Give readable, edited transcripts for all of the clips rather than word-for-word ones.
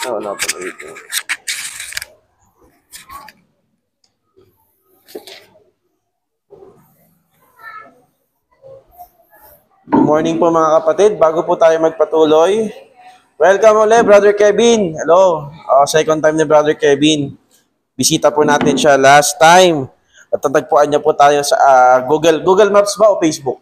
Wala pa dito. Good morning po mga kapatid. Bago po tayo magpatuloy, welcome ulit, Brother Kevin. Hello. Second time ni Brother Kevin. Bisita po natin siya last time. At tatagpuan niya po tayo sa Google Maps ba o Facebook?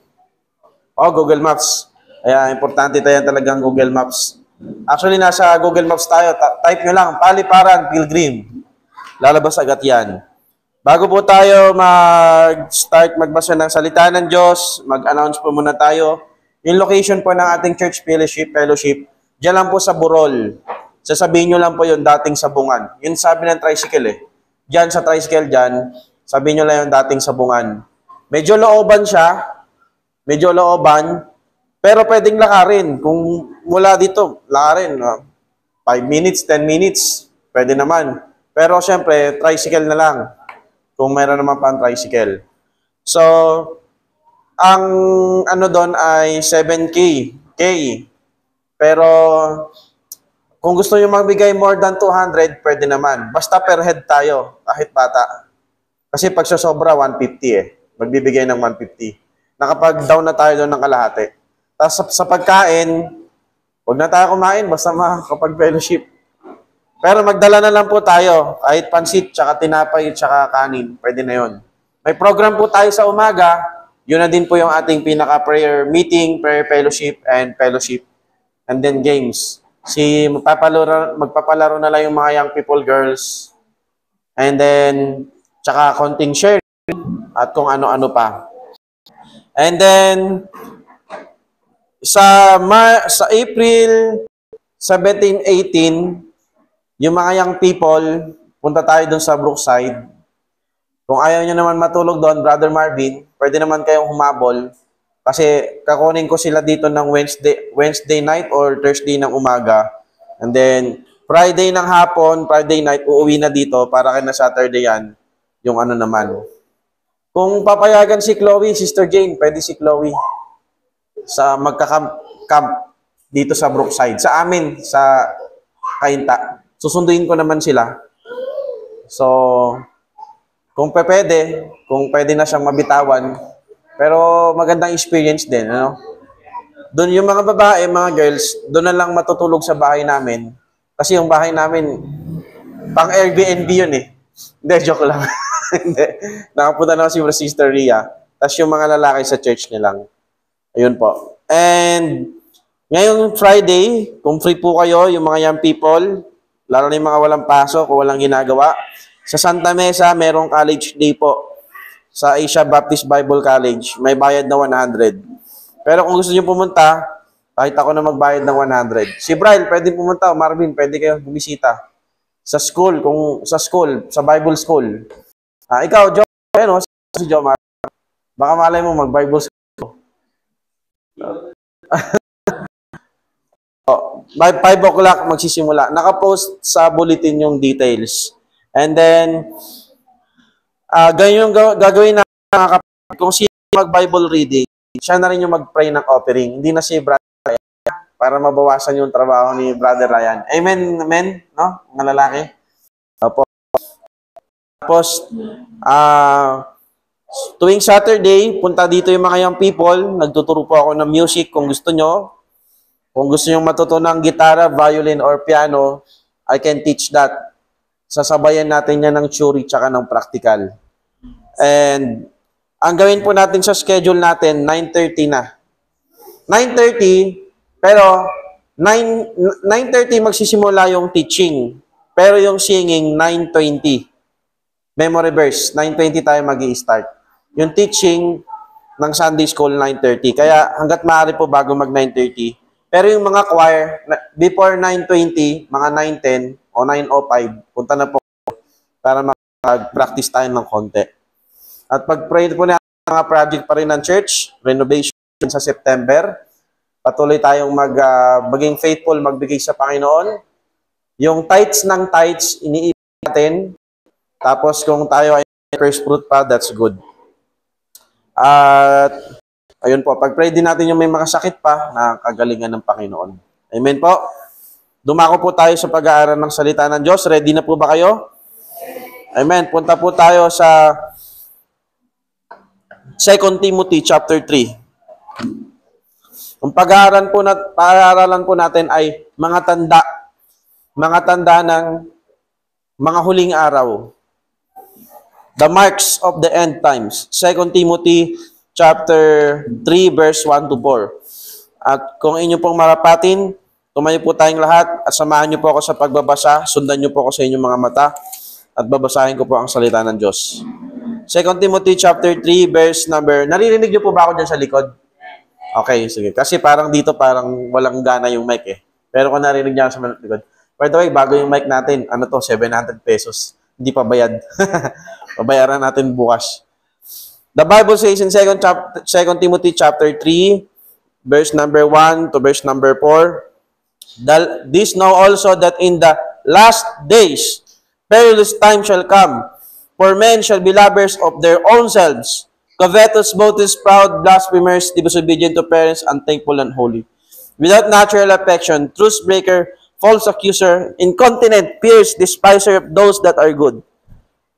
Google Maps. Kaya importante tayo talagang Google Maps. Actually, nasa Google Maps tayo. Type nyo lang, Paliparan Pilgrim. Lalabas agad yan. Bago po tayo mag-start magbasa ng salita ng Diyos, mag-announce po muna tayo. Yung location po ng ating church fellowship, dyan lang po sa Burol. Sasabihin nyo lang po yung dating Sabungan. Yun sabi ng tricycle eh. Dyan sa tricycle dyan, sabihin nyo lang yung dating Sabungan. Medyo looban siya, pero pwedeng lakarin. Kung mula dito, lakarin. 5 minutes, 10 minutes, pwede naman. Pero syempre, tricycle na lang. Kung mayroon naman pa ang tricycle. So, ang ano doon ay 7K. Pero, kung gusto nyo magbigay more than 200, pwede naman. Basta per head tayo, kahit bata. Kasi pag sobra, 150 eh. Magbibigay ng 150. Nakapag-down na tayo doon ng kalahati. Tapos sa pagkain, huwag na tayo kumain, basta makakapag-fellowship. Pero magdala na lang po tayo, kahit pansit, tsaka tinapay, tsaka kanin, pwede na yon. May program po tayo sa umaga, yun na din po yung ating pinaka-prayer meeting, prayer fellowship, and fellowship. And then games. Magpapalaro na lang yung mga young people, girls. And then, tsaka konting share, at kung ano-ano pa. And then, sa April 17, 18, yung mga young people, punta tayo dun sa Brookside. Kung ayaw nyo naman matulog doon, Brother Marvin, pwede naman kayong humabol. Kasi kakunin ko sila dito ng Wednesday night or Thursday ng umaga. And then, Friday ng hapon, Friday night, uuwi na dito para kaya na Saturday yan, yung ano naman. Kung papayagan si Chloe, Sister Jane, pwede si Chloe sa magka-camp dito sa Brookside. Sa amin, sa Kainta. Susunduin ko naman sila. So, kung pwede na siyang mabitawan, pero magandang experience din, ano? Doon yung mga babae, mga girls, doon na lang matutulog sa bahay namin. Kasi yung bahay namin, pang Airbnb yun eh. Hindi, joke lang. Hindi. Nakapunta na si Sister Ria. Tapos yung mga lalaki sa church nilang. Ayun po. And, ngayong Friday, kung free po kayo, yung mga young people, lalo na yung mga walang pasok o walang ginagawa. Sa Santa Mesa, merong college day po. Sa Asia Baptist Bible College, may bayad na 100. Pero kung gusto niyo pumunta, kahit ako na magbayad ng 100. Si Brian, pwede pumunta. Marvin, pwede kayo bumisita. Sa school, sa Bible school. Ikaw, Jo, ano, si Jo, baka malay mo mag-Bible school. By 5 o'clock magsisimula. Nakapost sa bulletin yung details. And then, ganyan yung gagawin na kung sino mag-Bible reading, siya na rin yung mag-pray ng offering. Hindi na si Brother Ryan para mabawasan yung trabaho ni Brother Ryan. Amen? Amen? No? Mga lalaki? Opo. Tapos, tuwing Saturday, punta dito yung mga young people. Nagtuturo po ako ng music kung gusto nyo. Kung gusto nyo matutunan ng gitara, violin, or piano, I can teach that. Sasabayan natin yan ng theory tsaka ng practical. And, ang gawin po natin sa schedule natin, 9:30 na. 9:30, pero 9:30 magsisimula yung teaching. Pero yung singing, 9:20. Memory verse, 9:20 tayo mag-i-start. Yung teaching ng Sunday School, 9:30. Kaya hanggat maaari po bago mag 9:30. Pero yung mga choir, before 9:20, mga 9:10 o 9:05, punta na po para mag-practice tayo ng konti. At pag-pray po na mga project pa rin ng church, renovation sa September, patuloy tayong maging faithful, magbigay sa Panginoon. Yung tithes ng tithes, iniipon natin. Tapos kung tayo ay first fruit pa, that's good. At ayun po, pag-pray din natin yung may makasakit pa na kagalingan ng Panginoon. Amen po. Dumako po tayo sa pag-aaral ng salita ng Diyos. Ready na po ba kayo? Amen. Punta po tayo sa 2 Timothy chapter 3. Ang pag-aaralan po natin ay mga tanda ng mga huling araw. The marks of the end times. 2 Timothy chapter 3 verse 1 to 4. At kung inyo pong marapatin, tumayo po tayong lahat at samahan niyo po ako sa pagbabasa. Sundan niyo po ako sa inyong mga mata at babasahin ko po ang salita ng Diyos. 2 Timothy chapter 3 verse number... Naririnig niyo po ba ako dyan sa likod? Okay, sige. Kasi parang dito parang walang gana yung mic eh. Pero kung narinig niya sa likod. By the way, bago yung mic natin, ano to, 700 pesos. Hindi pa bayad. Babayaran natin bukas. The Bible says in 2 Timothy chapter 3, verse number 1 to verse number 4, this know also that in the last days, perilous time shall come, for men shall be lovers of their own selves, covetous, boasters, proud, blasphemers, disobedient to parents, unthankful, and unholy, without natural affection, truce breaker, false accuser, incontinent, fierce, despiser of those that are good,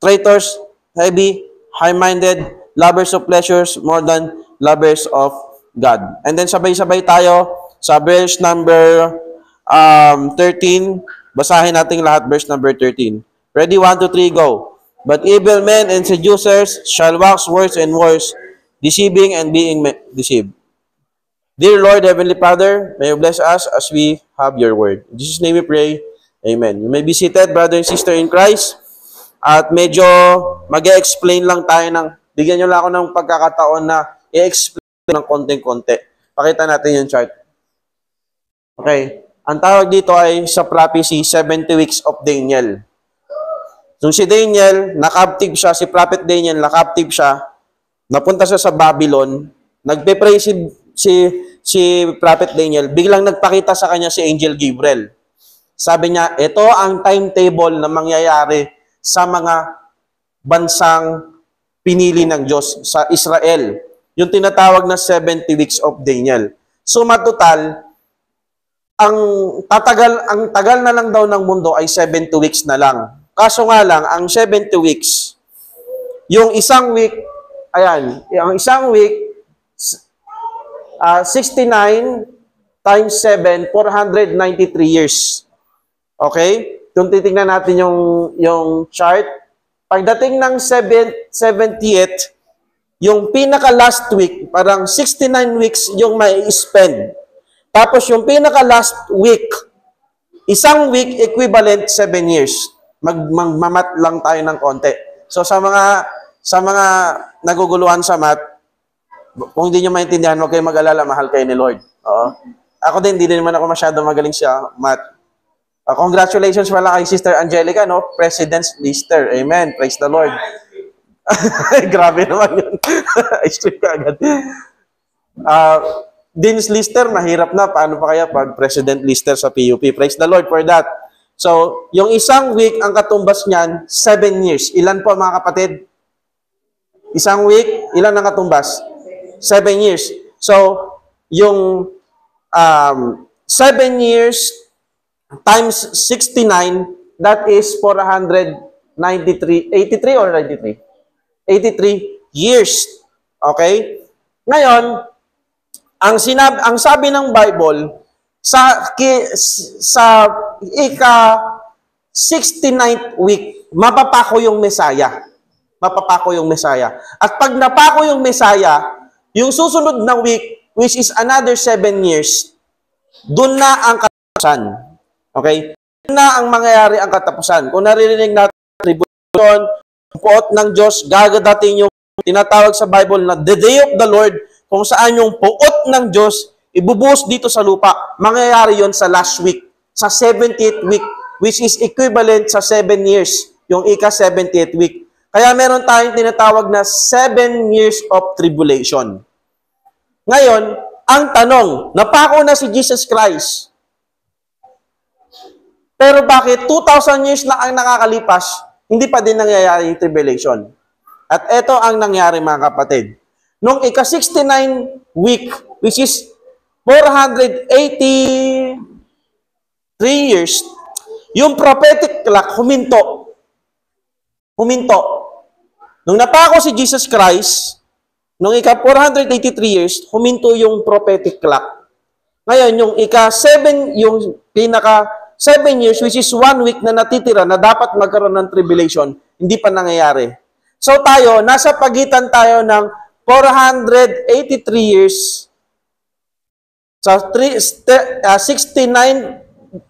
traitors, heavy, high-minded, lovers of pleasures more than lovers of God. And then sabay-sabay tayo sa verse number 13. Basahin natin lahat verse number 13. Ready? 1, 2, 3, go. But evil men and seducers shall wax worse and worse, deceiving and being deceived. Dear Lord, Heavenly Father, may you bless us as we have your word. In Jesus' name we pray. Amen. You may be seated, brother and sister in Christ. At medyo mag-e-explain lang tayo bigyan nyo lang ako ng pagkakataon na i-explain ng konting-konti. Pakita natin yung chart. Okay. Ang tawag dito ay sa prophecy, 70 weeks of Daniel. So si Daniel, nakaptive siya, si Prophet Daniel, nakaptive siya, napunta siya sa Babylon, nagpe-pray si Prophet Daniel, biglang nagpakita sa kanya si Angel Gabriel. Sabi niya, ito ang timetable na mangyayari sa mga bansang pinili ng Diyos sa Israel. Yung tinatawag na 70 weeks of Daniel. So matotal, ang tagal na lang daw ng mundo ay 70 weeks na lang. Kaso nga lang, ang 70 weeks, yung isang week, yung isang week, 69 times 7, 493 years. Okay? Kung titingnan natin yung chart, pagdating ng 70th, yung pinaka-last week, parang 69 weeks yung may spend. Tapos yung pinaka-last week, isang week equivalent 7 years. Magmamat lang tayo ng konti. So sa mga naguguluhan sa math, kung hindi nyo maintindihan, huwag kayo mag-alala, mahal kayo ni Lord. Oo. Ako din, hindi naman ako masyado magaling sa math. Congratulations pala kay Sister Angelica, no? President's Lister. Amen. Praise the Lord. Grabe naman yun. I-strip ka agad. Dean's Lister, mahirap na. Paano pa kaya pag President Lister sa PUP? Praise the Lord for that. So, yung isang week, ang katumbas niyan, 7 years. Ilan po mga kapatid? Isang week, ilan ang katumbas? 7 years. So, yung 7 years times 69, that is 493, 83 or 93? 83 years. Okay? Ngayon, ang sabi ng Bible, sa ika-69th week, mapapako yung Messiah. Mapapako yung Messiah. At pag napako yung Messiah, yung susunod na week, which is another 7 years, doon na ang katapusan. Okay? Doon na ang mangyayari ang katapusan. Kung naririnig natin tribulation, puot ng Diyos, gagadating yung tinatawag sa Bible na the day of the Lord, kung saan yung puot ng Diyos, ibubuhos dito sa lupa. Mangyayari yon sa last week, sa 70th week, which is equivalent sa 7 years, yung ika-70th week. Kaya meron tayong tinatawag na 7 years of tribulation. Ngayon, ang tanong, napako na si Jesus Christ. Pero bakit 2,000 years na ang nakakalipas, hindi pa din nangyayari yung tribulation? At ito ang nangyari mga kapatid. Nung ika-69 week, which is 480 3 years, yung prophetic clock huminto. Huminto. Nung napako si Jesus Christ, nung ika-483 years, huminto yung prophetic clock. Ngayon, yung ika-7, yung pinaka-7 years, which is 1 week na natitira na dapat magkaroon ng tribulation, hindi pa nangyayari. So tayo, nasa pagitan tayo ng 483 years sa 69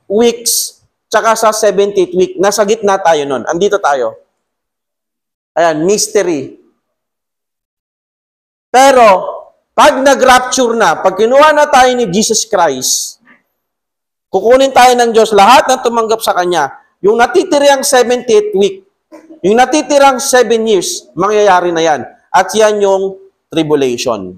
weeks tsaka sa 78th week. Nasa gitna tayo nun. Andito tayo. Ayan, mystery. Pero, pag nag-rapture na, pag kinuha na tayo ni Jesus Christ, kukunin tayo ng Diyos lahat na tumanggap sa Kanya. Yung natitirang 78th week, yung natitirang 7 years, mangyayari na yan. At yan yung tribulation.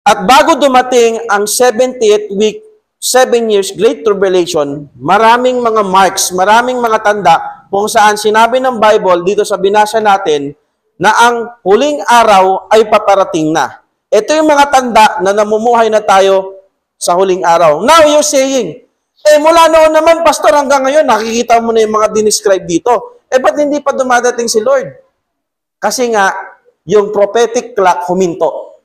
At bago dumating ang 70th week, 7 years, Great Tribulation, maraming mga marks, maraming mga tanda kung saan sinabi ng Bible dito sa binasa natin na ang huling araw ay paparating na. Ito yung mga tanda na namumuhay na tayo sa huling araw. Now you're saying, mula noon naman, Pastor, hanggang ngayon, nakikita mo na yung mga dinescribe dito. Ba't hindi pa dumadating si Lord? Kasi nga, yung prophetic clock huminto.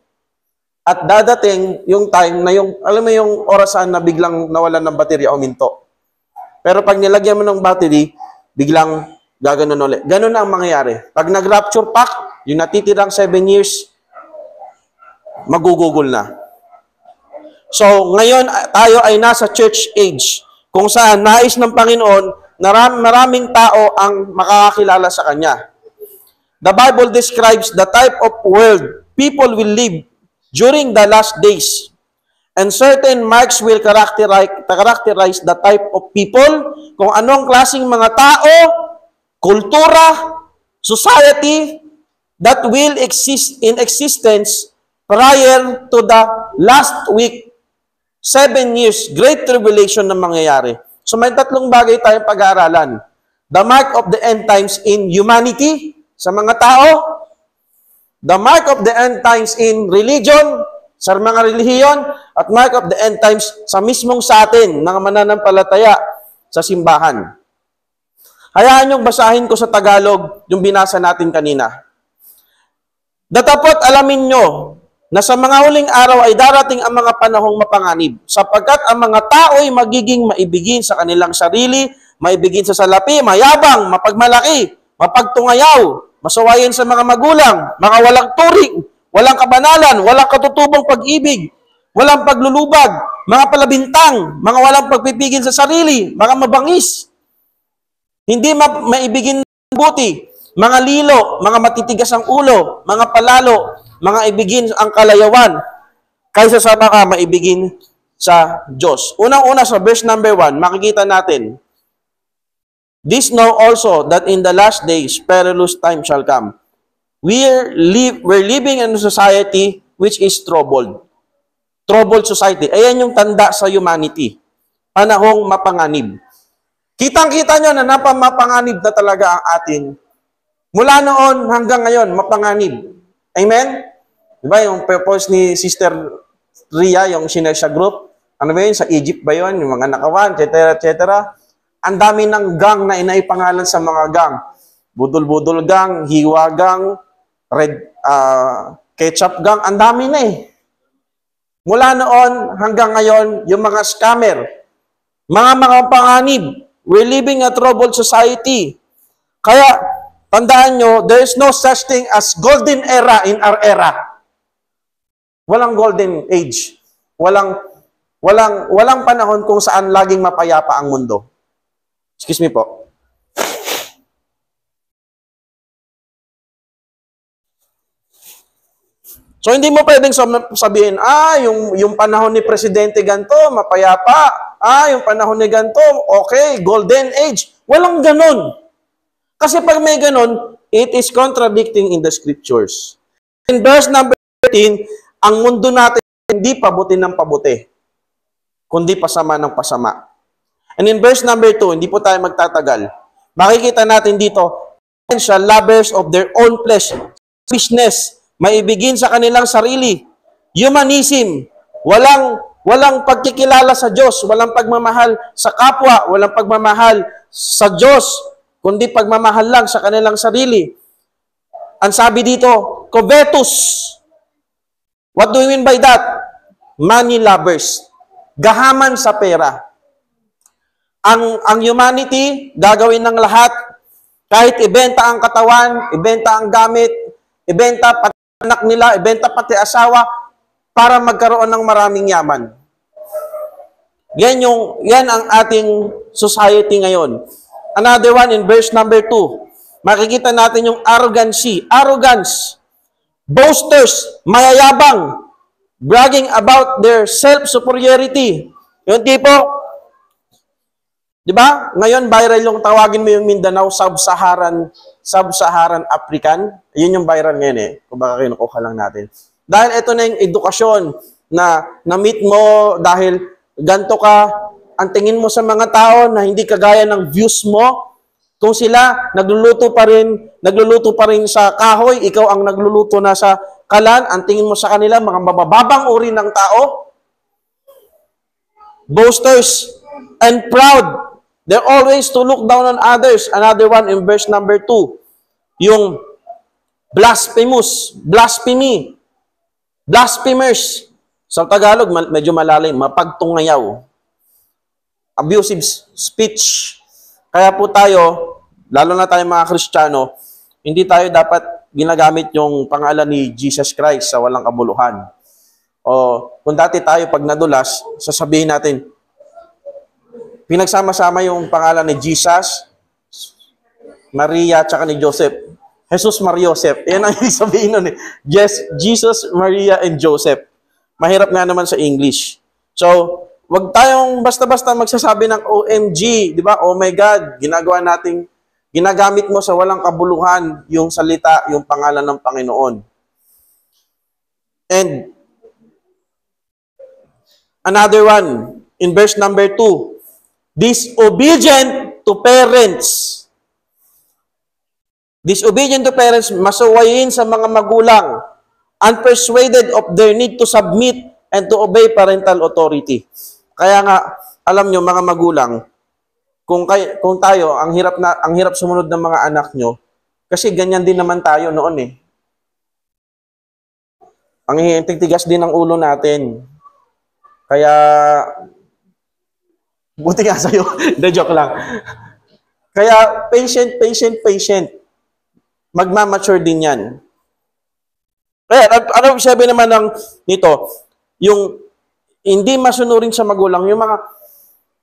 At dadating yung time na yung, alam mo yung orasan na biglang nawalan ng baterya, huminto. Pero pag nilagyan mo ng battery, biglang gaganon ulit. Ganon na ang mangyayari. Pag nag-rapture pack, yung natitirang 7 years, magugugol na. So, ngayon tayo ay nasa church age, kung saan nais ng Panginoon na maraming tao ang makakakilala sa Kanya. The Bible describes the type of world people will live during the last days. And certain marks will characterize the type of people, kung anong klaseng mga tao, kultura, society, that will exist in existence prior to the last week, 7 years, Great Tribulation na mangyayari. So may tatlong bagay tayong pag-aaralan. The mark of the end times in humanity, sa mga tao, the mark of the end times in religion, sa mga relihiyon, at mark of the end times sa mismong sa atin, mga mananampalataya sa simbahan. Hayaan niyong basahin ko sa Tagalog yung binasa natin kanina. Datapot alamin nyo na sa mga huling araw ay darating ang mga panahong mapanganib, sapagkat ang mga tao ay magiging maibigin sa kanilang sarili, maibigin sa salapi, mayabang, mapagmalaki, mapagtungayaw, masawayin sa mga magulang, mga walang turing, walang kabanalan, walang katutubong pag-ibig, walang paglulubag, mga palabintang, mga walang pagpipigil sa sarili, mga mabangis, hindi maibigin ng buti, mga lilo, mga matitigas ang ulo, mga palalo, mga ibigin ang kalayawan, kaysa sa mga maibigin sa Diyos. Unang-una sa verse number 1, makikita natin, this know also that in the last days, perilous time shall come. We're living in a society which is troubled. Troubled society. Ayan yung tanda sa humanity. Panahong mapanganib. Kitang-kita nyo na mapanganib na talaga ang atin. Mula noon hanggang ngayon, mapanganib. Amen? Diba yung purpose ni Sister Ria, yung sinesya group? Ano ba yun? Sa Egypt ba yun? Yung mga nakawan, etc. etc. Ang dami ng gang na inaipangalan sa mga gang. Budol-budol gang, hiwa gang, red ketchup gang, ang dami na eh. Mula noon hanggang ngayon, yung mga scammer, mga panganib, we're living a troubled society. Kaya, tandaan nyo, there is no such thing as golden era in our era. Walang golden age. Walang panahon kung saan laging mapayapa ang mundo. Excuse me po. So, hindi mo pwedeng sabihin, yung panahon ni Presidente ganito, mapayapa. Yung panahon ni ganito, okay, golden age. Walang ganon. Kasi pag may ganon, it is contradicting in the scriptures. In verse number 13, ang mundo natin hindi pabuti ng pabuti, kundi pasama ng pasama. And in verse number 2, hindi po tayo magtatagal, makikita natin dito, potential lovers of their own flesh, selfishness, maibigin sa kanilang sarili, humanism, walang Walang pagkikilala sa Diyos, walang pagmamahal sa kapwa, walang pagmamahal sa Diyos, kundi pagmamahal lang sa kanilang sarili. Ang sabi dito, covetous. What do you mean by that? Money lovers. Gahaman sa pera. Ang humanity, gagawin ng lahat, kahit ibenta ang katawan, ibenta ang gamit, ibenta pati anak nila, ibenta pati asawa, para magkaroon ng maraming yaman. Yan ang ating society ngayon. Another one in verse number 2. Makikita natin yung arrogance, boasters, mayayabang, bragging about their self-superiority. Yung tipo, di ba? Ngayon, viral yung tawagin mo yung Mindanao, Sub-Saharan African. Yun yung viral ngayon eh. Kung baka kinukuha lang natin. Dahil ito na yung edukasyon na na-meet mo dahil ganto ka, ang tingin mo sa mga tao na hindi kagaya ng views mo. Kung sila nagluluto pa rin sa kahoy, ikaw ang nagluluto na sa kalan, ang tingin mo sa kanila, mga mabababang uri ng tao. Boasters and proud. They're always to look down on others. Another one in verse number 2. Yung blasphemy. Blasphemers. Sa Tagalog, medyo malalim, mapagtungayaw. Abusive speech. Kaya po tayo, lalo na tayo mga Kristiyano, hindi tayo dapat ginagamit yung pangalan ni Jesus Christ sa walang kabuluhan. O kung dati tayo pag nadulas, sasabihin natin, pinagsama-sama yung pangalan ni Jesus, Maria, tsaka ni Joseph. Jesus, Marioseph. Yan ang sabihin nun eh. Yes, Jesus, Maria, and Joseph. Mahirap nga naman sa English. So, wag tayong basta-basta magsasabi ng OMG, di ba? Oh my God, ginagamit mo sa walang kabuluhan yung salita, yung pangalan ng Panginoon. And another one, in verse number 2, disobedient to parents. Disobedient to parents, masuwayin sa mga magulang, unpersuaded of their need to submit and to obey parental authority. Kaya nga, alam nyo mga magulang, kung tayo, ang hirap sumunod ng mga anak nyo, kasi ganyan din naman tayo noon eh. Ang tigas din ng ulo natin. Kaya, buti nga sa'yo. Hindi, joke lang. Kaya, patient. Magmamature din yan. Kaya, ano sabi naman nito? Yung hindi masunurin sa magulang, yung mga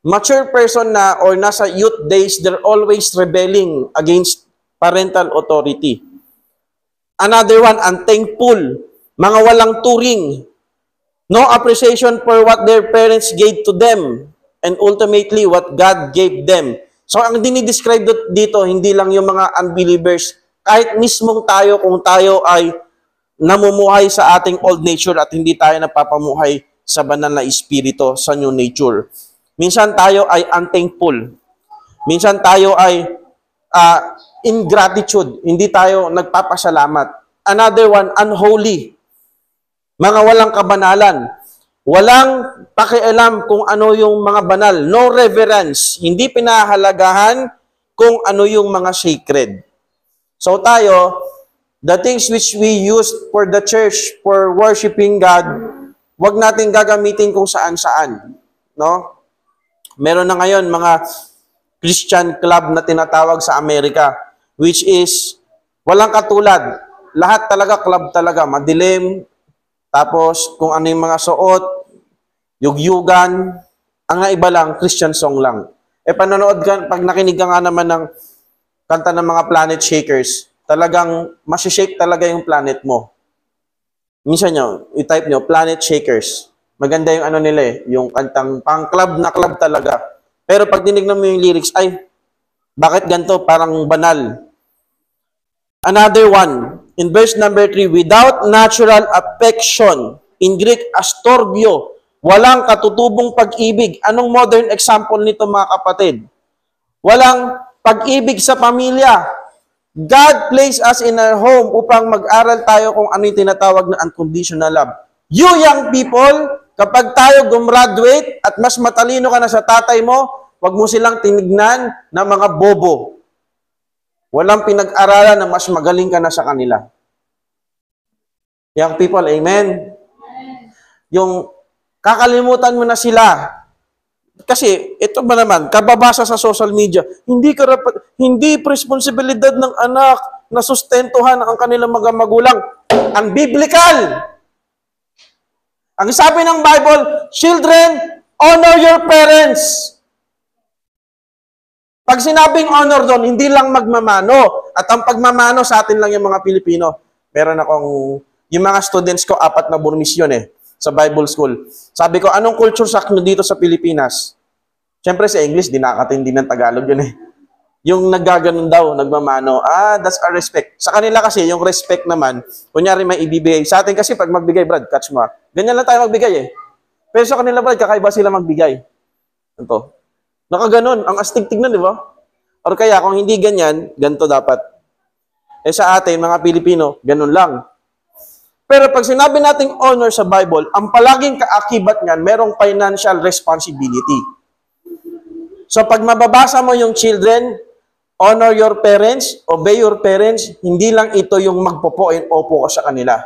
mature person na or nasa youth days, they're always rebelling against parental authority. Another one, unthankful. Mga walang turing. No appreciation for what their parents gave to them and ultimately what God gave them. So, ang dinidescribe dito, hindi lang yung mga unbelievers, kahit mismong tayo, kung tayo ay namumuhay sa ating old nature at hindi tayo napapamuhay sa banal na espiritu, sa new nature. Minsan tayo ay unthankful. Minsan tayo ay ingratitude. Hindi tayo nagpapasalamat. Another one, unholy. Mga walang kabanalan. Walang pakialam kung ano yung mga banal. No reverence. Hindi pinahalagahan kung ano yung mga sacred. So tayo, the things which we use for the church, for worshiping God, wag natin gagamitin kung saan-saan. No? Meron na ngayon mga Christian club na tinatawag sa Amerika, which is walang katulad. Lahat talaga club talaga, madilim, tapos kung ano yung mga suot, yugyugan, ang iba lang, Christian song lang. Panonood ka, pag nakinig ka nga naman ng kanta ng mga Planet Shakers, talagang masishake talaga yung planet mo. Minsan nyo, i-type nyo, Planet Shakers. Maganda yung ano nila eh, yung kantang pang-club na club talaga. Pero pag tinignan mo yung lyrics, ay, bakit ganito? Parang banal. Another one, in verse number 3, without natural affection, in Greek, astorbio, walang katutubong pag-ibig. Anong modern example nito mga kapatid? Walang pag-ibig sa pamilya. God placed us in our home upang mag-aral tayo kung ano yung tinatawag na unconditional love. You young people, kapag tayo gumraduate at mas matalino ka na sa tatay mo, wag mo silang tinignan na mga bobo. Walang pinag-aralan na mas magaling ka na sa kanila. Young people, amen? Yung kakalimutan mo na sila. Kasi, ito ba naman, kababasa sa social media, hindi responsibilidad ng anak na sustentuhan ang kanilang mga magulang. Ang biblical! Ang sabi ng Bible, children, honor your parents. Pag sinabing honor doon, hindi lang magmamano. At ang pagmamano sa atin lang yung mga Pilipino. Meron akong, yung mga students ko, 4 na Burmese yun sa Bible School. Sabi ko, anong culture shock nyo dito sa Pilipinas? Siyempre sa English, di nakatindi ng Tagalog yun Yung naggaganon daw, nagmamano, that's our respect. Sa kanila kasi, yung respect naman, kunyari may ibibigay. Sa atin kasi, pag magbigay, Brad, catch mo. Ganyan lang tayo magbigay Pero sa kanila, Brad, kakaiba sila magbigay. Ito. Nakaganon, ang astig tignan, di ba? Or kaya, kung hindi ganyan, ganito dapat. Sa atin, mga Pilipino, ganun lang. Pero pag sinabi nating honor sa Bible, ang palaging kaakibat niyan, merong financial responsibility. So pag mababasa mo yung children, honor your parents, obey your parents, hindi lang ito yung magpopo and opo ka sa kanila.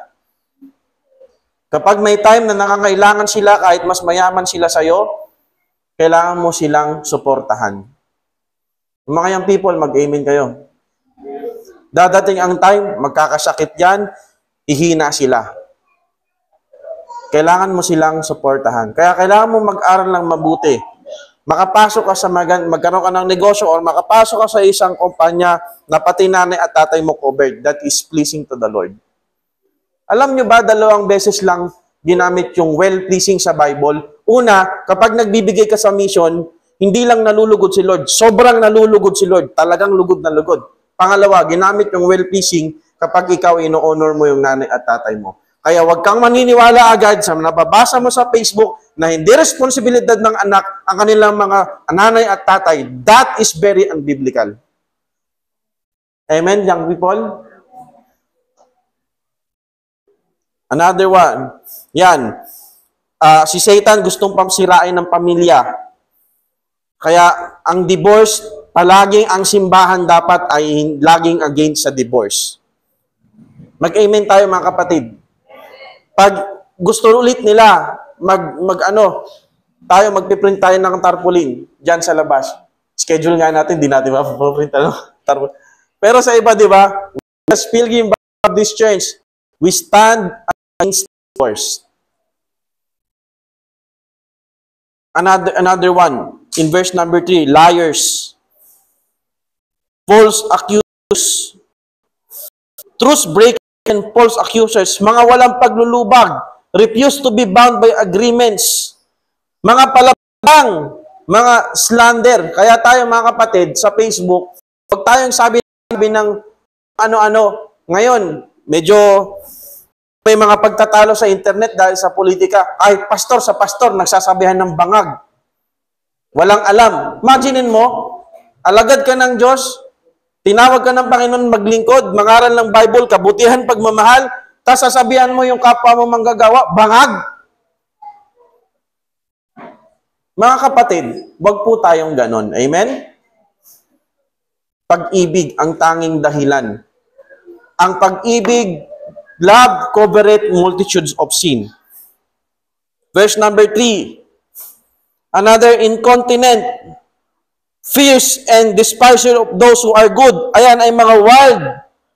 Kapag may time na nakangailangan sila, kahit mas mayaman sila sa'yo, kailangan mo silang suportahan. Mga young people, mag-amen kayo. Dadating ang time, magkakasakit yan, ihina sila. Kailangan mo silang suportahan. Kaya kailangan mo mag-aral ng mabuti. Makapasok ka sa magkaroon ka ng negosyo or makapasok ka sa isang kumpanya na pati nanay at tatay mo covered. That is pleasing to the Lord. Alam nyo ba, 2 beses lang ginamit yung well-pleasing sa Bible. Una, kapag nagbibigay ka sa mission, hindi lang nalulugod si Lord. Sobrang nalulugod si Lord. Talagang lugod na lugod. Pangalawa, ginamit yung well-pleasing kapag ikaw ino-honor mo yung nanay at tatay mo. Kaya huwag kang maniniwala agad sa nababasa mo sa Facebook na hindi responsibilidad ng anak ang kanilang mga nanay at tatay. That is very unbiblical. Amen, young people? Another one. Yan. Si Satan gustong pamsirain ng pamilya. Kaya ang divorce, palaging ang simbahan dapat ay laging against sa divorce. Mag-amen tayo mga kapatid. Pag gusto ulit nila, magpiprint tayo ng tarpaulin dyan sa labas. Schedule nga natin, di natin mapaprint tarpaulin. Pero sa iba, di ba? As Pilgrim Baptist Church, we stand against divorce. Another one, in verse number 3, liars, false accusers, truth breakers, and false accusers, mga walang paglulubag, refuse to be bound by agreements, mga palabang, mga slander. Kaya tayo mga kapatid, sa Facebook, huwag tayong sabi ng ano-ano. Ngayon, medyo may mga pagtatalo sa internet dahil sa politika. Kahit pastor sa pastor, nagsasabihan ng bangag. Walang alam. Imaginin mo, alagad ka ng Diyos, tinawag ka ng Panginoon maglingkod, mangaral ng Bible, kabutihan, pagmamahal, tapos sasabihan mo yung kapwa mo manggagawa, bangag. Mga kapatid, wag po tayong ganon. Amen? Pag-ibig ang tanging dahilan. Ang pag-ibig, love covereth multitudes of sin. Verse number 3, another incontinent, fierce and despiser of those who are good. Ayan ay mga wild,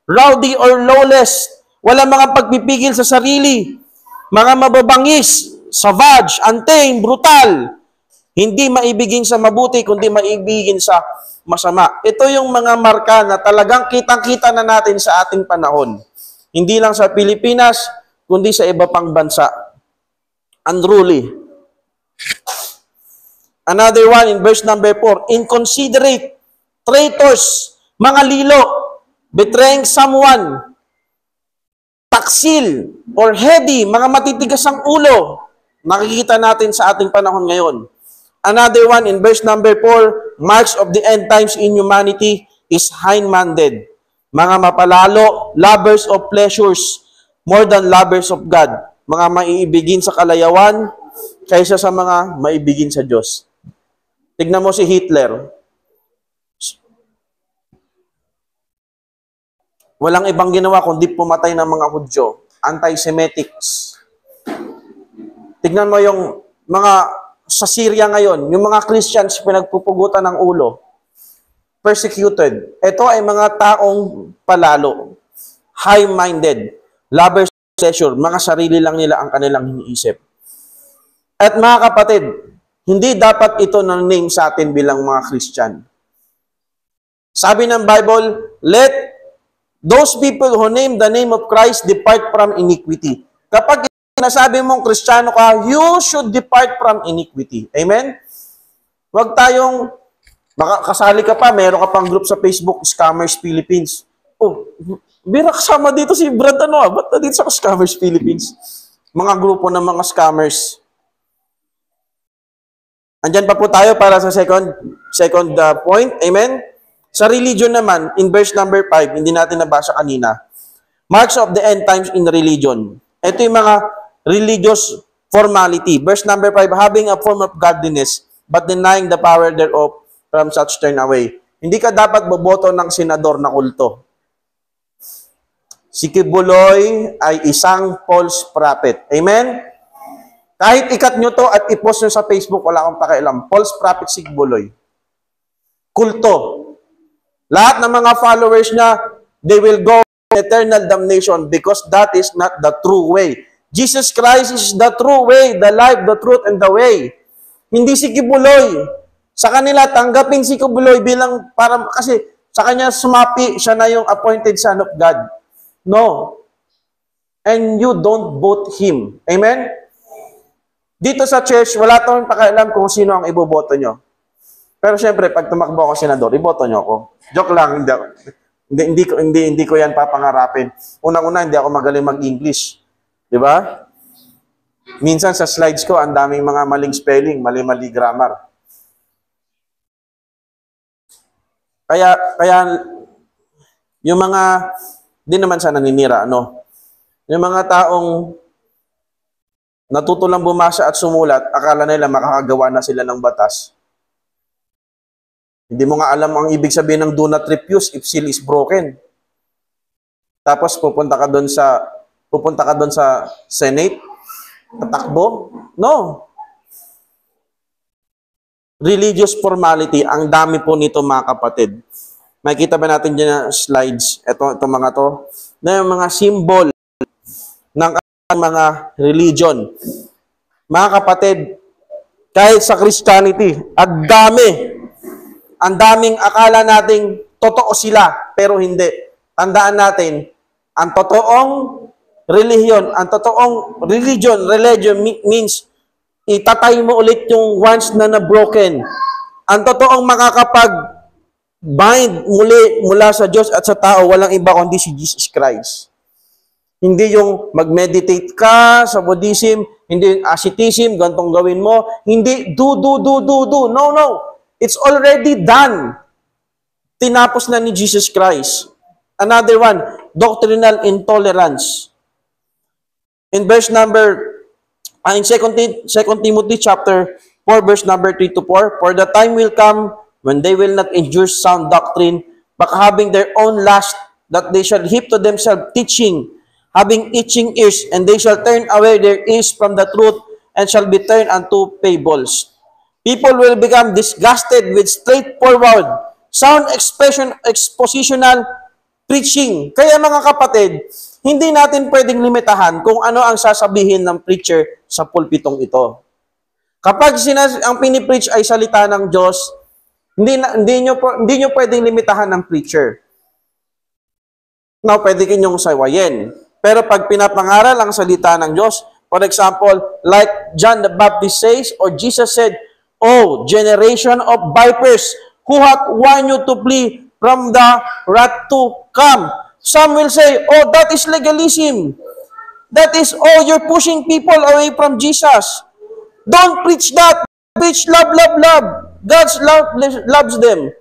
rowdy or lawless. Walang mga pagpipigil sa sarili. Mga mababangis, savage, untamed, brutal. Hindi maibigin sa mabuti, kundi maibigin sa masama. Ito yung mga marka na talagang kitang-kita na natin sa ating panahon. Hindi lang sa Pilipinas, kundi sa iba pang bansa. Unruly. Another one in verse number 4, inconsiderate, traitors, mga lilo, betraying someone, taksil, or heady, mga matitigas ang ulo. Makikita natin sa ating panahon ngayon. Another one in verse number 4, marks of the end times in humanity is high-minded. Mga mapalalo, lovers of pleasures, more than lovers of God. Mga maiibigin sa kalayawan, kaysa sa mga maibigin sa Diyos. Tignan mo si Hitler. Walang ibang ginawa kundi pumatay ng mga Hudyo. Anti-Semitics. Tignan mo yung mga sa Syria ngayon, yung mga Christians pinagpupugutan ng ulo. Persecuted. Ito ay mga taong palalo. High-minded. Lovers of pleasure. Mga sarili lang nila ang kanilang iniisip. At mga kapatid, hindi dapat ito ng name sa atin bilang mga Christian. Sabi ng Bible, let those people who name the name of Christ depart from iniquity. Kapag nasabi mong Kristiyano ka, you should depart from iniquity. Amen? Huwag tayong, kasali ka pa, meron ka pang group sa Facebook, Scammers Philippines. Oh, bira kasama dito si Brad, ba't na dito sa Scammers Philippines? Mga grupo ng mga scammers. Andyan pa po tayo para sa second point. Amen? Sa religion naman, in verse number 5, hindi natin nabasa kanina, marks of the end times in religion. Ito yung mga religious formality. Verse number 5, having a form of godliness, but denying the power thereof, from such turn away. Hindi ka dapat boboto ng senador na kulto. Si Kibuloy ay isang false prophet. Amen? Kahit ikat nyo to at ipost nyo sa Facebook, wala akong pakialam. False prophet si Kibuloy. Kulto. Lahat ng mga followers niya, they will go to eternal damnation because that is not the true way. Jesus Christ is the true way, the life, the truth, and the way. Hindi si Kibuloy. Sa kanila, tanggapin si Kibuloy bilang, kasi sa kanya sumapi, siya na yung appointed son of God. No. And you don't vote him. Amen? Dito sa church, wala tayong pakialam kung sino ang iboboto nyo. Pero syempre, pag tumakbo ako senador, iboto nyo ako. Joke lang, hindi ko yan papangarapin. Unang-una, hindi ako magaling mag-English. Di ba? Minsan sa slides ko, ang daming mga maling spelling, mali-mali grammar. Kaya yung mga, di naman sana naninira, yung mga taong natuto lang bumasa at sumulat, akala nila makakagawa na sila ng batas. Hindi mo nga alam ang ibig sabihin ng do not refuse if seal is broken. Tapos pupunta ka doon sa Senate, tatakbo? No. Religious formality, ang dami po nito mga kapatid. Makikita ba natin dyan na slides? Ito mga to. Na yung mga symbol ng mga religion. Mga kapatid, kahit sa Christianity, ang daming akala nating totoo sila, pero hindi. Tandaan natin, ang totoong religion means itatay mo ulit yung once na na-broken. Ang totoong makakapag-bind mula sa Diyos at sa tao, walang iba kundi si Jesus Christ. Hindi yung mag-meditate ka sa Buddhism, hindi yung asceticism, gantong gawin mo, hindi do. No. It's already done. Tinapos na ni Jesus Christ. Another one, doctrinal intolerance. In verse number, in 2 Timothy chapter 4, verse number 3 to 4, for the time will come when they will not endure sound doctrine, but having their own lust, that they shall heap to themselves teaching, having itching ears, and they shall turn away their ears from the truth, and shall be turned unto fables. People will become disgusted with straightforward, sound expositional preaching. Kaya mga kapatid, hindi natin pwedeng limitahan kung ano ang sasabihin ng preacher sa pulpitong ito. Kapag ang pinipreach ay salita ng Diyos, hindi nyo pwedeng limitahan ng preacher. Now, pwede kinyong sawayin. Pero pag pinapangaral ang salita ng Diyos, for example, like John the Baptist says, or Jesus said, "O generation of vipers, who hath warned you to flee from the wrath to come?" Some will say, "Oh, that is legalism. That is, you're pushing people away from Jesus." Don't preach that. Preach love. God loves them.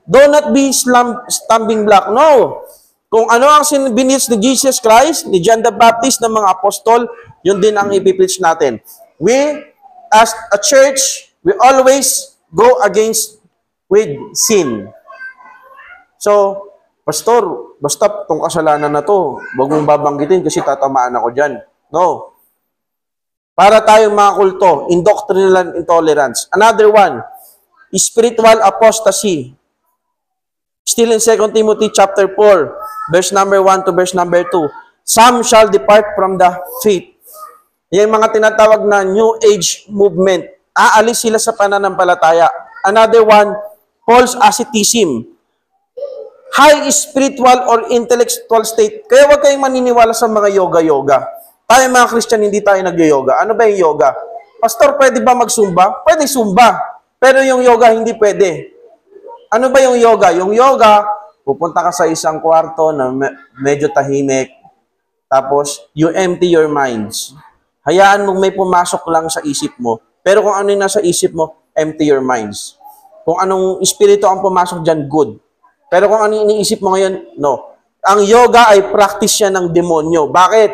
Do not be stumbling block. No. Kung ano ang binits ni Jesus Christ, ni John the Baptist, ng mga apostol, yun din ang ipipreach natin. We as a church, we always go against with sin. So, Pastor, basta itong kasalanan na to, wag mong babanggitin kasi tatamaan ako dyan. No. Para tayong mga kulto, indoctrinal intolerance. Another one, spiritual apostasy. Still in 2 Timothy chapter 4, verse number 1 to verse number 2. Some shall depart from the faith. Yung mga tinatawag na New Age movement, aalis sila sa pananampalataya. Another one, false asceticism. High spiritual or intellectual state. Kaya huwag kayong maniniwala sa mga yoga-yoga. Tayo mga Christian, hindi tayo nag-yoga. Ano ba yung yoga? Pastor, pwede ba mag-zumba? Pwede zumba. Pero yung yoga, hindi pwede. Ano ba yung yoga? Yung yoga, pupunta ka sa isang kwarto na medyo tahimik. Tapos, you empty your minds. Hayaan mong may pumasok lang sa isip mo. Pero kung ano yung nasa isip mo, empty your minds. Kung anong espiritu ang pumasok dyan, good. Pero kung ano yung iniisip mo ngayon, no. Ang yoga ay practice siya ng demonyo. Bakit?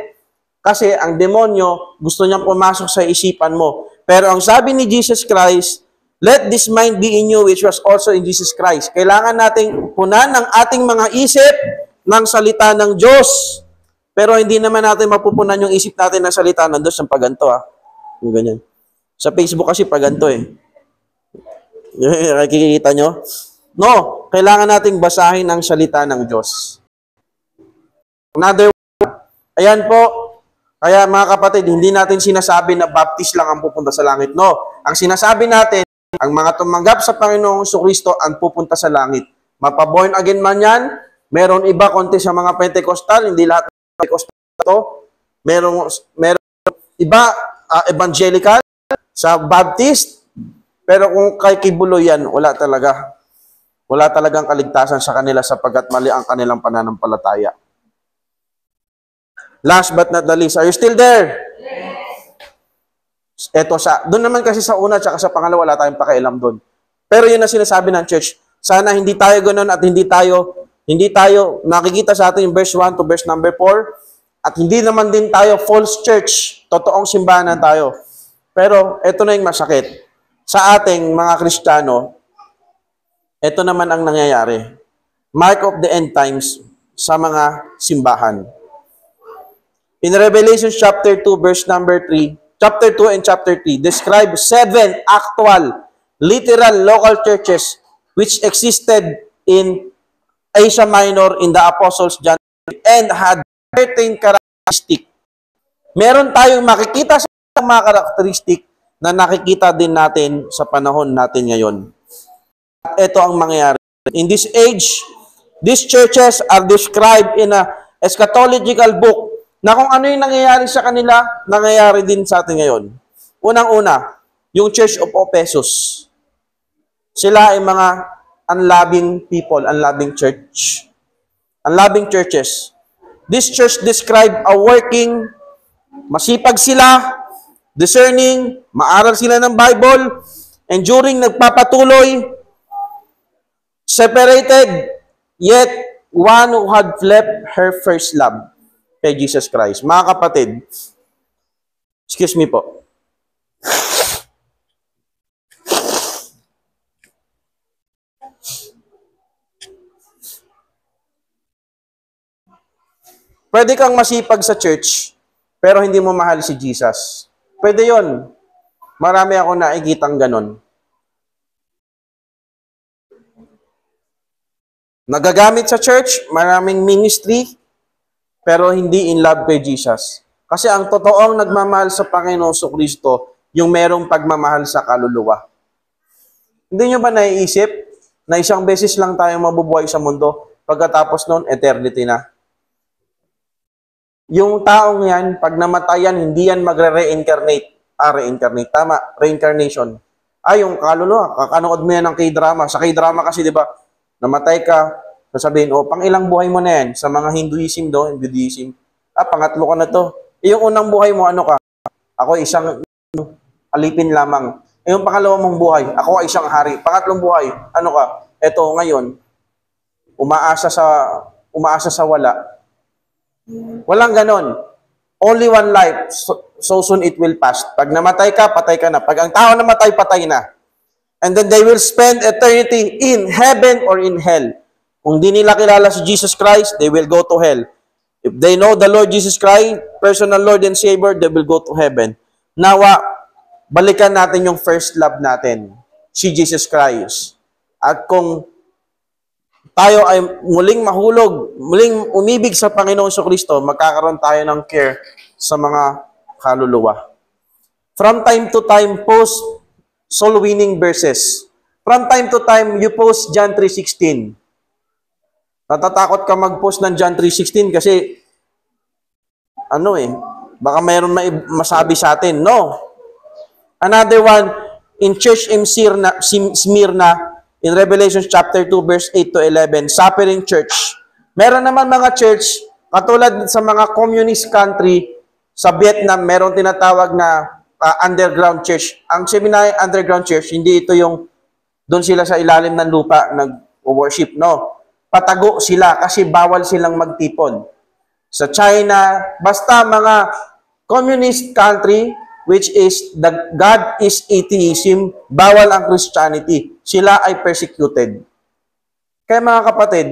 Kasi ang demonyo, gusto niyang pumasok sa isipan mo. Pero ang sabi ni Jesus Christ, let this mind be in you which was also in Jesus Christ. Kailangan nating punan ng ating mga isip ng salita ng Diyos. Pero hindi naman natin mapupunan yung isip natin ng salita ng Diyos ng paganto, ha. Yung ganyan. Sa Facebook kasi paganto, eh. Nakikita nyo? No, kailangan nating basahin ang salita ng Diyos. Another one. Ayan po. Kaya mga kapatid, hindi natin sinasabi na baptist lang ang pupunta sa langit. No. Ang sinasabi natin, ang mga tumanggap sa Panginoong Kristo ang pupunta sa langit. Mapaborn again man yan, meron iba konti sa mga Pentecostal, hindi lahat ng Pentecostal to. Meron iba evangelical, sa Baptist, pero kung kay Kibuloy yan, wala talaga. Wala talagang kaligtasan sa kanila sapagkat mali ang kanilang pananampalataya. Last but not the least, are you still there? Yes. Doon naman kasi sa una at sa pangalawa, wala tayong pakialam doon. Pero yun na sinasabi ng church, sana hindi tayo ganoon at hindi tayo nakikita sa atin yung verse 1 to verse number 4 at hindi naman din tayo false church, totoong simbahan tayo. Pero ito na yung masakit. Sa ating mga Kristiyano, ito naman ang nangyayari. Mark of the end times sa mga simbahan. In Revelation chapter 2 verse number 3, chapter 2 and chapter 3 describe 7 actual, literal local churches which existed in Asia Minor in the Apostles' John and had certain characteristic. Meron tayong makikita sa mga karakteristik na nakikita din natin sa panahon natin ngayon. At ito ang mangyayari. In this age, these churches are described in a eschatological book na kung ano yung nangyayari sa kanila, nangyayari din sa atin ngayon. Unang-una, yung Church of Ephesus. Sila ay mga unloving people, unloving church. Unloving churches. This church described a working, masipag sila, discerning, maaral sila ng Bible, enduring, nagpapatuloy, separated, yet one who had left her first love. Kay Jesus Christ. Mga kapatid, excuse me po. Pwede kang masipag sa church, pero hindi mo mahal si Jesus. Pwede yon. Marami ako nakikitang ganon. Nagagamit sa church, maraming ministry, pero hindi in love kay Jesus. Kasi ang totoong nagmamahal sa Panginoong Kristo, yung merong pagmamahal sa kaluluwa. Hindi nyo ba naiisip na isang beses lang tayo mabubuhay sa mundo, pagkatapos noon, eternity na? Yung taong yan, pag namatayan, hindi yan magre-reincarnate. Reincarnate. Tama, reincarnation. Yung kaluluwa, kakanood mo yan ng K-drama. Sa K-drama kasi, di ba, namatay ka, sasabihin, pang ilang buhay mo na yan? Sa mga Hinduism Buddhism. Pangatlo ka na to. Yung unang buhay mo, ano ka? Ako isang alipin lamang. Yung pangalawa mong buhay, ako ay isang hari. Pangatlong buhay, ano ka? Eto ngayon, umaasa sa wala. Walang ganon. Only one life. So, so soon it will pass. Pag namatay ka, patay ka na. Pag ang tao namatay, patay na. And then they will spend eternity in heaven or in hell. Kung di nila kilala si Jesus Christ, they will go to hell. If they know the Lord Jesus Christ, personal Lord and Savior, they will go to heaven. Nawa, balikan natin yung first love natin, si Jesus Christ. At kung tayo ay muling mahulog, muling umibig sa Panginoong Kristo, magkakaroon tayo ng care sa mga kaluluwa. From time to time, post soul-winning verses. From time to time, you post John 3:16. Natatakot ka mag-post ng John 3:16 kasi, baka mayroon masabi sa atin. No. Another one, in Church in Smyrna, in Revelation chapter 2, verse 8 to 11, suffering church. Meron naman mga church, katulad sa mga communist country, sa Vietnam, meron tinatawag na underground church. Ang seminary underground church, hindi ito yung doon sila sa ilalim ng lupa nag-worship. No. Patago sila kasi bawal silang magtipon. Sa China, basta mga communist country, which is the God is atheism, bawal ang Christianity. Sila ay persecuted. Kaya mga kapatid,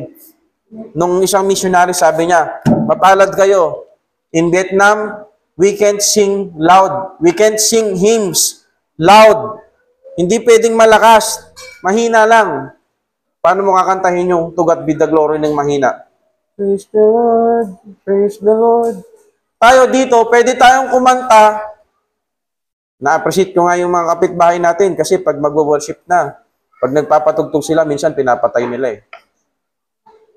nung isang missionary sabi niya, mapalad kayo. In Vietnam, we can't sing loud. We can't sing hymns loud. Hindi pwedeng malakas. Mahina lang. Paano mo kakantahin yung To God be the glory ng mahina? Praise the Lord, praise the Lord. Tayo dito, pwede tayong kumanta. Na-appreciate ko nga yung mga kapitbahay natin kasi pag mag-worship na, pag nagpapatugtog sila, minsan pinapatay nila eh.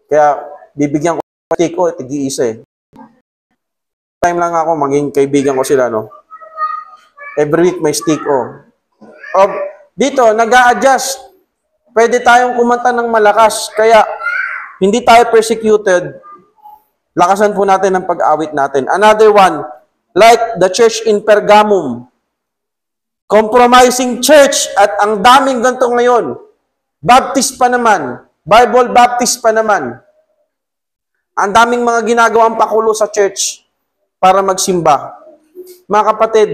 Kaya bibigyan ko ng stick ko, tig-iisa eh. Time lang ako, maging kaibigan ko sila, no? Every week may stick ko. Dito, nag-a-adjust. Pwede tayong kumanta ng malakas, kaya hindi tayo persecuted. Lakasan po natin ang pag-awit natin. Another one, like the church in Pergamum, compromising church at ang daming ganito ngayon. Baptist pa naman. Bible Baptist pa naman. Ang daming mga ginagawang pakulo sa church para magsimba. Mga kapatid,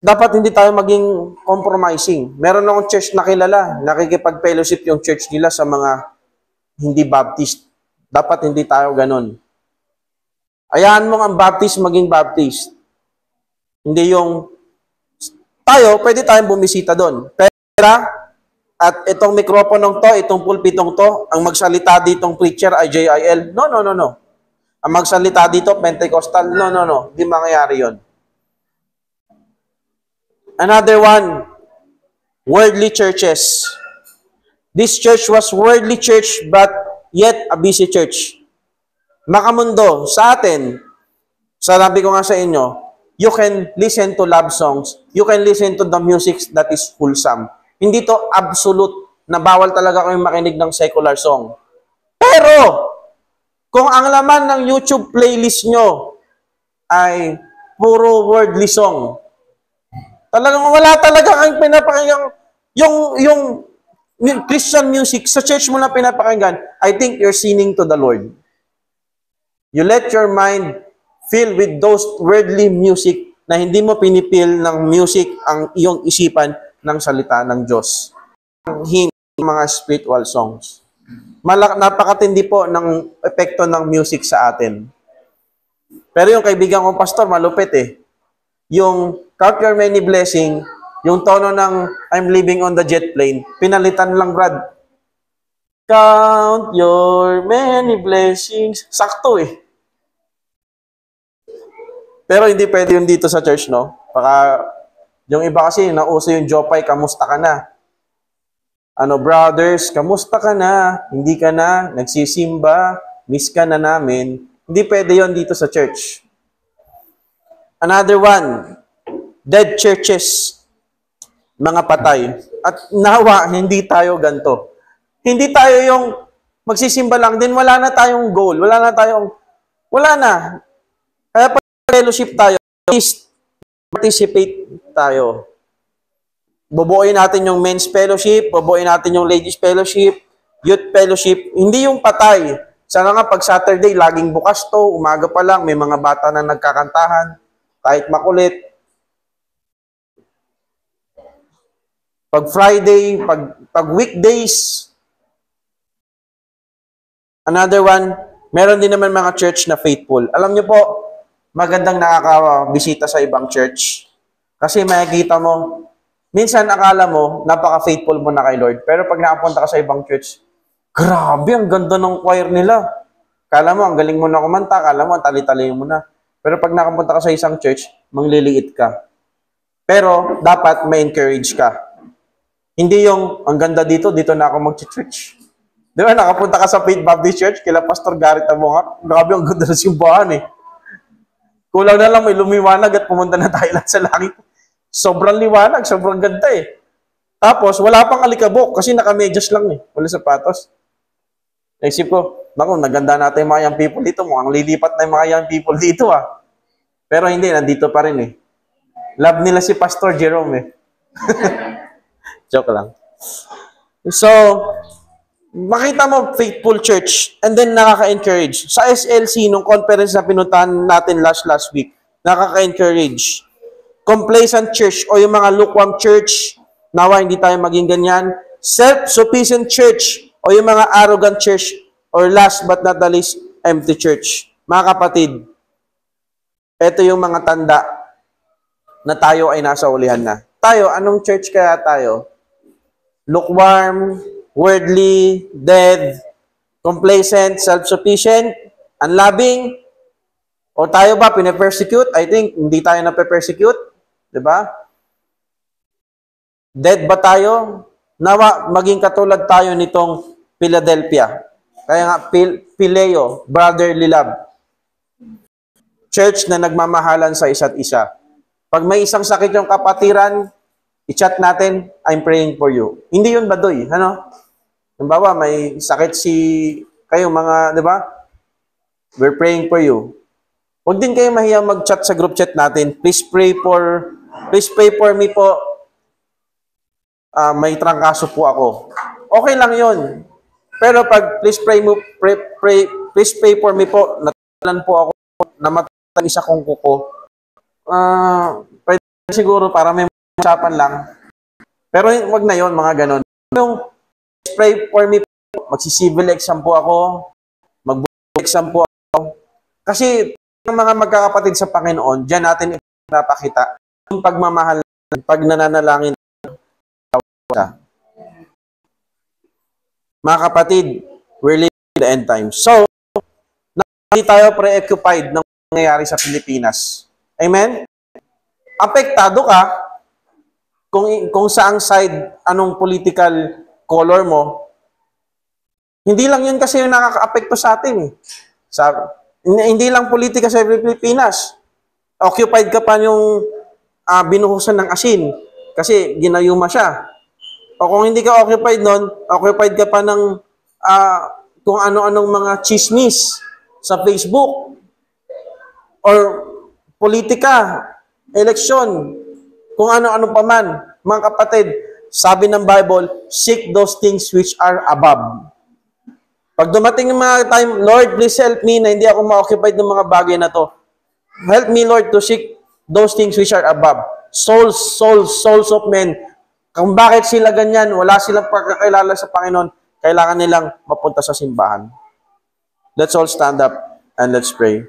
dapat hindi tayo maging compromising. Meron akong church na kilala, nakikipag-fellowship yung church nila sa mga hindi Baptist. Dapat hindi tayo ganun. Ayahan mo ang Baptist maging Baptist. Hindi yung tayo, pwede tayong bumisita doon. Pera, at itong mikroponong to, itong pulpitong to, ang magsalita ditong preacher ay JIL. No. Ang magsalita dito, Pentecostal. No. Hindi mangyayari yon. Another one, worldly churches. This church was worldly church, but yet a busy church. Makamundo, sa atin, sabi ko nga sa inyo, you can listen to love songs. You can listen to the music that is wholesome. Hindi to absolute na bawal talaga kayong makinig ng secular song. Pero, kung ang laman ng YouTube playlist nyo ay puro worldly song, talagang wala talaga kayong pinapakinggan yung Christian music sa church mo na pinapakinggan, I think you're sinning to the Lord. You let your mind fill with those worldly music na hindi mo pinipil ng music ang iyong isipan ng salita ng Diyos. Hindi mga spiritual songs. Napakatindi po ng epekto ng music sa atin. Pero yung kaibigan kong pastor, malupit eh. Yung Count Your Many Blessings, yung tono ng I'm living on the jet plane, pinalitan lang, Brad. Count your many blessings. Sakto eh. Pero hindi pwede yun dito sa church, no? Baka, yung iba kasi, nauso yung Jopay, kamusta ka na? Brothers, kamusta ka na? Hindi ka na? Nagsisimba? Miss ka na namin? Hindi pwede yun dito sa church. Another one, dead churches. Mga patay. At nawa, hindi tayo ganito. Hindi tayo yung magsisimba lang din, wala na tayong goal, wala na. Kaya pag fellowship tayo, please participate tayo. Bubuoyin natin yung men's fellowship, bubuoyin natin yung ladies fellowship, youth fellowship, hindi yung patay. Sana nga pag Saturday, laging bukas to, umaga pa lang, may mga bata na nagkakantahan, kahit makulit. Pag Friday, pag weekdays, another one, meron din naman mga church na faithful. Alam niyo po, magandang nakakabisita sa ibang church. Kasi makikita mo, minsan akala mo, napaka-faithful mo na kay Lord. Pero pag nakapunta ka sa ibang church, grabe, ang ganda ng choir nila. Kala mo, ang galing mo na kumanta. Kala mo, ang tali-tali mo na. Pero pag nakapunta ka sa isang church, mangliliit ka. Pero, dapat may encourage ka. Hindi yung, ang ganda dito na ako mag-church. Di ba, nakapunta ka sa Faith Baptist Church, kila Pastor Garrett Abonga, grabe, ang ganda ng simbahan eh. Kulang na lang, may lumiwanag at pumunta na tayo lang sa langit. Sobrang liwanag, sobrang ganda eh. Tapos, wala pang alikabok kasi naka-medyas lang eh. Wala sapatos. Naisip ko, naku, naganda natin yung mga young people dito. Mukhang lilipat na yung mga young people dito ah. Pero hindi, nandito pa rin eh. Love nila si Pastor Jerome eh. Joke lang. So, makita mo faithful church and then nakaka-encourage. Sa SLC, nung conference na pinuntahan natin last week, nakaka-encourage. Complacent church o yung mga lukewarm church, nawa hindi tayo maging ganyan. Self-sufficient church o yung mga arrogant church or last but not the least, empty church. Mga kapatid, ito yung mga tanda na tayo ay nasa ulihan na. Tayo, anong church kaya tayo? Lukewarm, worldly, dead, complacent, self-sufficient, unloving, o tayo ba pinapersecute? I think hindi tayo na-persecute, di ba? Dead ba tayo? Nawa, maging katulad tayo nitong Philadelphia. Kaya nga, Phileo, brotherly love. Church na nagmamahalan sa isa't isa. Pag may isang sakit yung kapatiran, i-chat natin, I'm praying for you. Hindi yun baduy, ano? Halimbawa, may sakit kayo mga, di ba? We're praying for you. Huwag din kayo mahiya mag-chat sa group chat natin. Please pray for me po. May trangkaso po ako. Okay lang yun. Pero pag please pray for me po, natalan po ako, namatay isa kong kuko. Pwede siguro para may usapan lang. Pero wag na yon mga ganon. Yung pray for me, magsi-civil exam po ako, mag-board exam po ako. Kasi yung mga magkakapatid sa Panginoon, diyan natin ipapakita yung pagmamahal, pag nananalangin sa. Mga kapatid, we're living in the end times. So, hindi tayo preoccupied ng nangyayari sa Pilipinas. Amen? Apektado ka kung saang side, anong political color mo. Hindi lang yun kasi yung nakaka-apekto sa atin. Hindi lang politika sa Pilipinas. Occupied ka pa yung binuhusan ng asin kasi ginayuma siya. O kung hindi ka occupied nun, occupied ka pa ng kung ano-anong mga chismis sa Facebook or politika, eleksyon, kung ano-ano pa man. Mga kapatid, sabi ng Bible, seek those things which are above. Pag dumating yung mga time, Lord, please help me na hindi ako ma-occupied ng mga bagay na to. Help me, Lord, to seek those things which are above. Souls of men. Kung bakit sila ganyan, wala silang pagkakilala sa Panginoon, kailangan nilang mapunta sa simbahan. Let's all stand up and let's pray.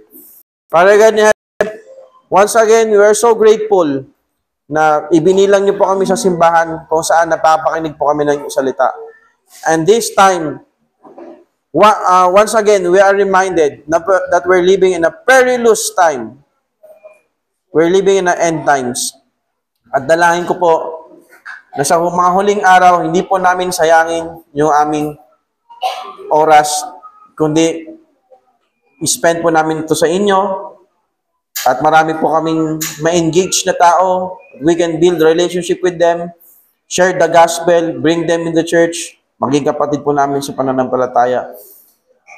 Father God in heaven, once again, we are so grateful na ibinilang niyo po kami sa simbahan kung saan napapakinig po kami ng salita. And this time, once again, we are reminded that we're living in a perilous time. We're living in the end times. At dalangin ko po na sa mga huling araw, hindi po namin sayangin yung aming oras, kundi i-spend po namin ito sa inyo. At marami po kaming ma-engage na tao. We can build relationship with them, share the gospel, bring them in the church, maging kapatid po namin sa pananampalataya.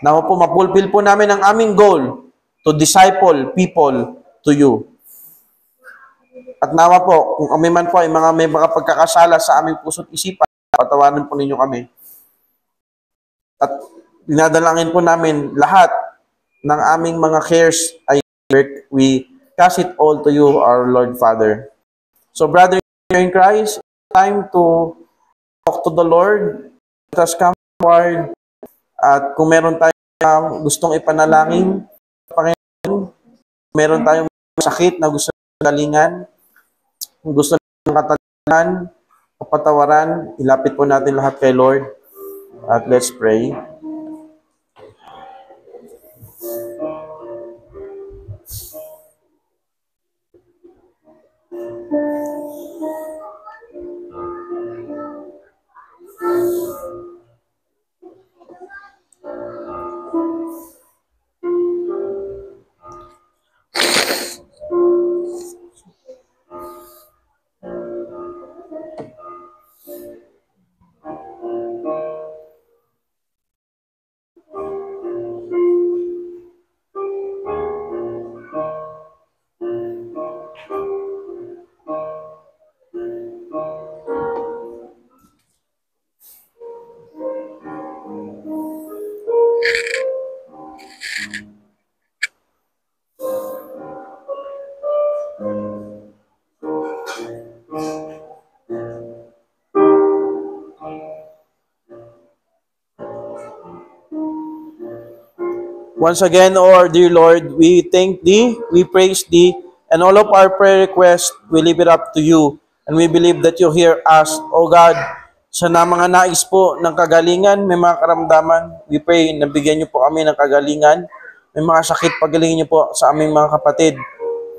Nawa po, mapulfill po namin ang aming goal to disciple people to you. At nawa po, kung kami man po ay may mga pagkakasala sa aming puso't isipan, patawanan po ninyo kami. At dinadalangin po namin lahat ng aming mga cares ay we cast it all to you, our Lord Father. So, brother in Christ, time to talk to the Lord. Let us come forward. At kung meron tayong gustong ipanalangin, Panginoon, meron tayong sakit na gusto ng galingan, gusto ng katagalan, kapatawaran, ilapit po natin lahat kay Lord. At let's pray. Once again, O our dear Lord, we thank Thee, we praise Thee, and all of our prayer requests, we leave it up to You. And we believe that You hear us, O God, sa mga nais po ng kagalingan, may mga karamdaman, we pray na bigyan Niyo po kami ng kagalingan. May mga sakit, pagalingin Niyo po sa aming mga kapatid.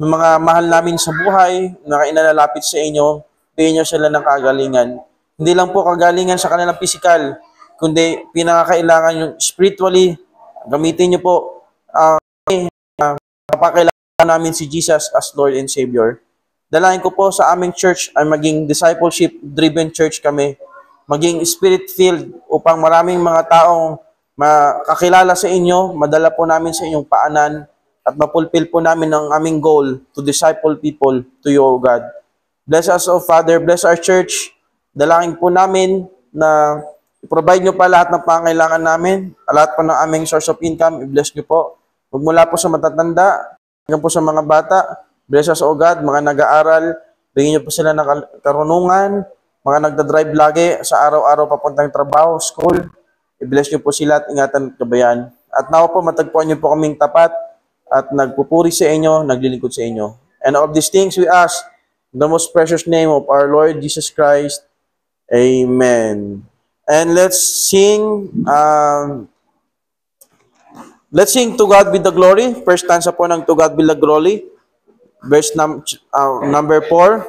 May mga mahal namin sa buhay, na inalalapit sa Inyo, bigyan Niyo sila ng kagalingan. Hindi lang po kagalingan sa kanilang pisikal, kundi pinakakailangan yung spiritually. Gamitin niyo po kapakailangan namin si Jesus as Lord and Savior. Dalangin ko po sa aming church ay maging discipleship-driven church kami. Maging spirit-filled upang maraming mga taong makakilala sa inyo, madala po namin sa inyong paanan at mapulfill po namin ang aming goal to disciple people to You, O God. Bless us, O Father. Bless our church. Dalangin po namin na i-provide Niyo pa lahat ng pangailangan namin, lahat po ng aming source of income, i-bless Niyo po. Magmula po sa matatanda, hanggang po sa mga bata, bless us, O God, mga nag-aaral, bigyan Niyo po sila ng karunungan, mga nagdadrive lagi sa araw-araw papuntang trabaho, school, i-bless Niyo po sila at ingatan at kabayan. At nawa po, matagpuan Niyo po kaming tapat at nagpupuri sa inyo, naglilingkod sa inyo. And all of these things we ask in the most precious name of our Lord Jesus Christ. Amen. And let's sing To God Be the Glory. First stanza po ng To God Be the Glory. Verse number 4.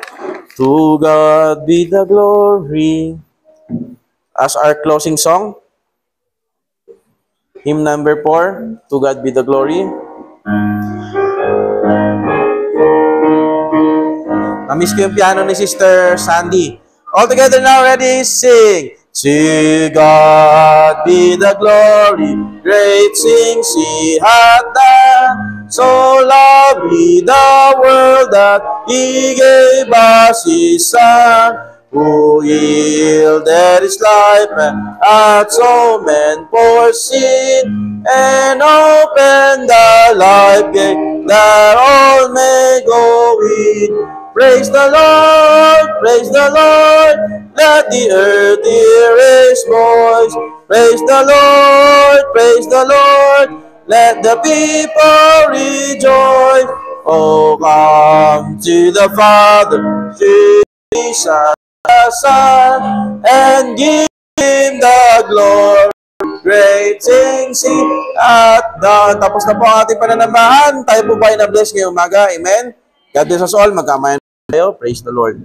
To God be the glory. As our closing song. Hymn number 4. To God Be the Glory. Namiss ko yung piano ni Sister Sandy. All together now, ready, sing. To God be the glory, great things He hath done. So lovely the world that He gave us His Son, who yielded His life and atonement for sin, and opened the life gate that all may go in. Praise the Lord, let the earth hear His voice. Praise the Lord, let the people rejoice. Oh, come to the Father, Jesus the Son, and give Him the glory. Great things He hath done. Tapos na po ang ating pananambahan. Tayo po ba ay na-bless ngayong umaga? Amen? God bless us all. Magkamayan tayo. Praise the Lord.